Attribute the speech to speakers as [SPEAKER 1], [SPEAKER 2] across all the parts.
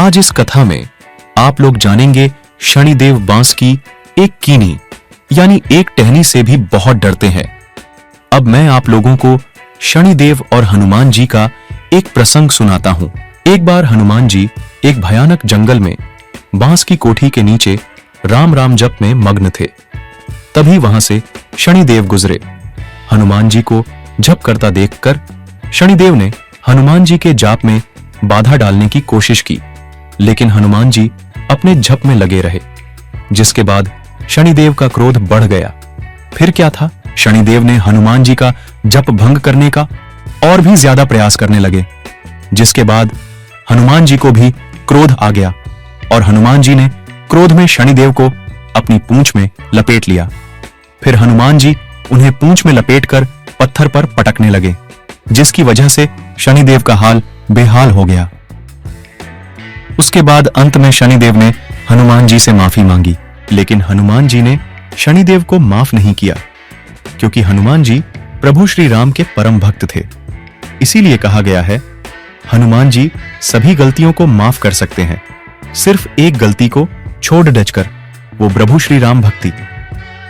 [SPEAKER 1] आज इस कथा में आप लोग जानेंगे शनिदेव बांस की एक कीनी यानी एक टहनी से भी बहुत डरते हैं। अब मैं आप लोगों को शनिदेव और हनुमान जी का एक प्रसंग सुनाता हूं। एक बार हनुमान जी एक भयानक जंगल में बांस की कोठी के नीचे राम राम जप में मग्न थे। तभी वहां से शनिदेव गुजरे। हनुमान जी को जप करता देखकर शनिदेव ने हनुमान जी के जाप में बाधा डालने की कोशिश की, लेकिन हनुमान जी अपने जप में लगे रहे, जिसके बाद शनिदेव का क्रोध बढ़ गया। फिर क्या था, शनिदेव ने हनुमान जी का जप भंग करने का और भी ज्यादा प्रयास करने लगे, जिसके बाद हनुमान जी को भी क्रोध आ गया और हनुमान जी ने क्रोध में शनिदेव को अपनी पूंछ में लपेट लिया। फिर हनुमान जी उन्हें पूंछ में लपेटकर पत्थर पर पटकने लगे, जिसकी वजह से शनिदेव का हाल बेहाल हो गया। उसके बाद अंत में शनिदेव ने हनुमान जी से माफी मांगी, लेकिन हनुमान जी ने शनिदेव को माफ नहीं किया, क्योंकि हनुमान जी प्रभु श्री राम के परम भक्त थे। इसीलिए कहा गया है, हनुमान जी सभी गलतियों को माफ कर सकते हैं, सिर्फ एक गलती को छोड़ डचकर, वो प्रभु श्री राम भक्ति।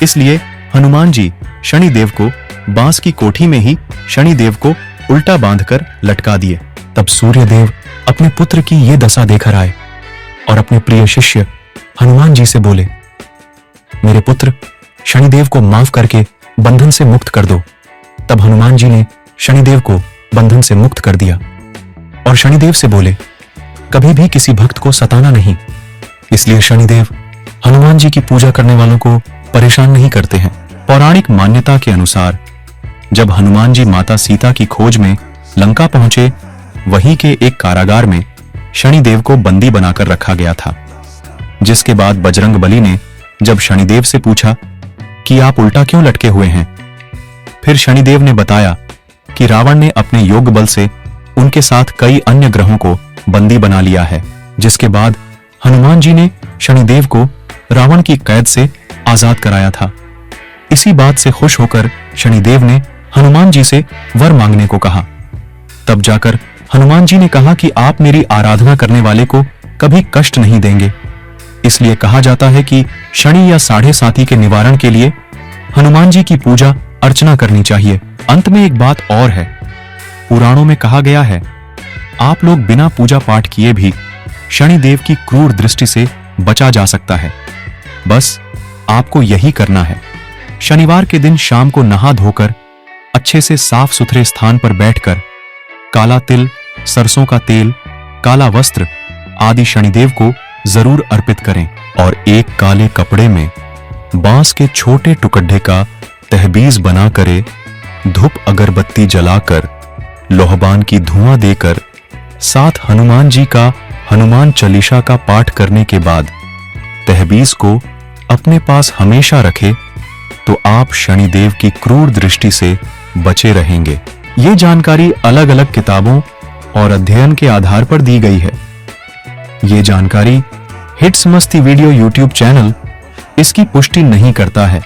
[SPEAKER 1] इसलिए हनुमान जी शनिदेव को बांस की कोठी में ही शनिदेव को उल्टा बांधकर लटका दिए। तब सूर्यदेव अपने पुत्र की ये दशा देखकर आए और अपने प्रिय शिष्य हनुमान जी से बोले, मेरे पुत्र शनिदेव को माफ करके बंधन से मुक्त कर दो। तब हनुमान जी ने शनिदेव को बंधन से मुक्त कर दिया और शनिदेव से बोले, कभी भी किसी भक्त को सताना नहीं। इसलिए शनिदेव हनुमान जी की पूजा करने वालों को परेशान नहीं करते हैं। पौराणिक मान्यता के अनुसार जब हनुमान जी माता सीता की खोज में लंका पहुंचे, वहीं के एक कारागार में शनिदेव को बंदी बनाकर रखा गया था। जिसके बाद बजरंग बली ने जब शनिदेव से पूछा कि आप उल्टा क्यों लटके हुए हैं, फिर शनिदेव ने बताया कि रावण ने अपने योग बल से उनके साथ कई अन्य ग्रहों को बंदी बना लिया है। जिसके बाद हनुमान जी ने शनिदेव को रावण की कैद से आजाद कराया था। इसी बात से खुश होकर शनिदेव ने हनुमान जी से वर मांगने को कहा। तब जाकर हनुमान जी ने कहा कि आप मेरी आराधना करने वाले को कभी कष्ट नहीं देंगे। इसलिए कहा जाता है कि शनि या साढ़े साथी के निवारण के लिए हनुमान जी की पूजा अर्चना करनी चाहिए। अंत में एक बात और है, पुराणों में कहा गया है, आप लोग बिना पूजा पाठ किए भी शनिदेव की क्रूर दृष्टि से बचा जा सकता है। बस आपको यही करना है। शनिवार के दिन शाम को नहा धोकर अच्छे से साफ सुथरे स्थान पर बैठकर काला तिल, सरसों का तेल, काला वस्त्र आदि शनिदेव को जरूर अर्पित करें और एक काले कपड़े में बांस के छोटे टुकड़े का तहबीज बना करे, धूप अगरबत्ती जलाकर, लोहबान की धुआं देकर, साथ हनुमान जी का हनुमान चालीसा का पाठ करने के बाद तहबीज को अपने पास हमेशा रखे, तो आप शनिदेव की क्रूर दृष्टि से बचे रहेंगे। ये जानकारी अलग अलग किताबों और अध्ययन के आधार पर दी गई है। ये जानकारी हिट्स मस्ती वीडियो यूट्यूब चैनल इसकी पुष्टि नहीं करता है।